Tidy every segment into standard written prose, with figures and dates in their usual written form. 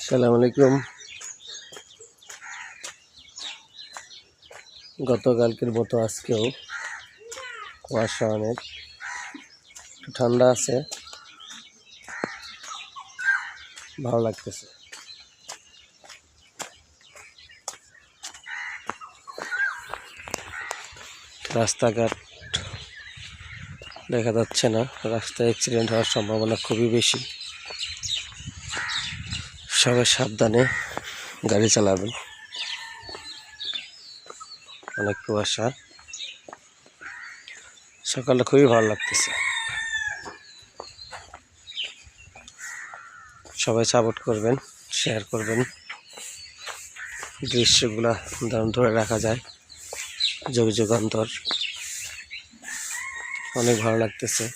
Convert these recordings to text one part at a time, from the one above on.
আসসালামু আলাইকুম। গতকালকের মতো আজকেও কুয়াশা অনেক, একটু ঠান্ডা আছে, ভালো লাগতেছে। রাস্তাঘাট দেখা যাচ্ছে না, রাস্তায় অ্যাক্সিডেন্ট হওয়ার সম্ভাবনা খুবই বেশি। সবাই সাবধানে গাড়ি চালাবেন। অনেক কুয়াশা, সকালটা খুবই ভালো লাগতেছে। সবাই সাপোর্ট করবেন, শেয়ার করবেন। দৃশ্যগুলা ধরে রাখা যায়, যুগ যুগান্তর। অনেক ভালো লাগতেছে।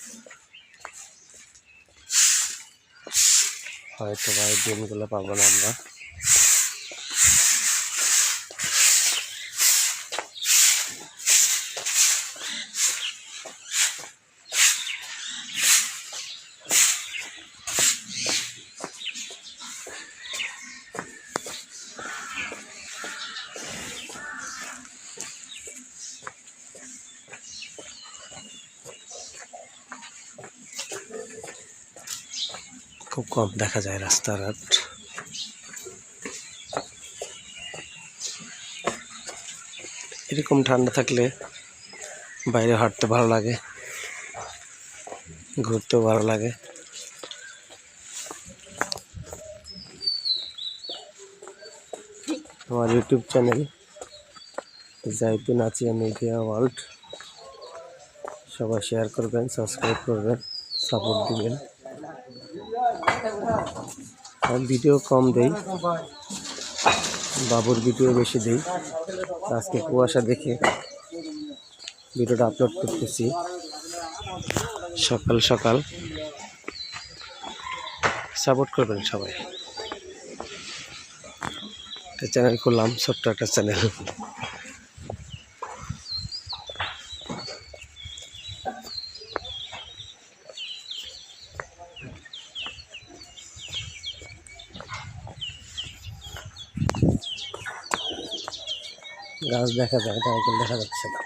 হয়তো বা এই দিনগুলো পাবো না আমরা। খুব কম দেখা যায় রাস্তাঘাট। এরকম ঠান্ডা থাকলে বাইরে হাঁটতে ভালো লাগে, ঘুরতেও ভালো লাগে। আমার ইউটিউব চ্যানেল জাইতুন আচিয়া মিডিয়া ওয়ার্ল্ড, সবাই শেয়ার করবেন, সাবস্ক্রাইব করবেন, সাপোর্ট দিবেন। আমি ভিডিও কম দেই, বাবুর ভিডিও বেশি দেই। আজকে কুয়াশা দেখে ভিডিওটা আপলোড করতেছি সকাল সকাল। সাপোর্ট করবেন সবাই। একটা চ্যানেল করলাম, ছোট্ট একটা চ্যানেল। গাছ দেখা যায়, নারকেল দেখা যাচ্ছে না,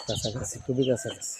কাছাকাছি, খুবই কাছাকাছি।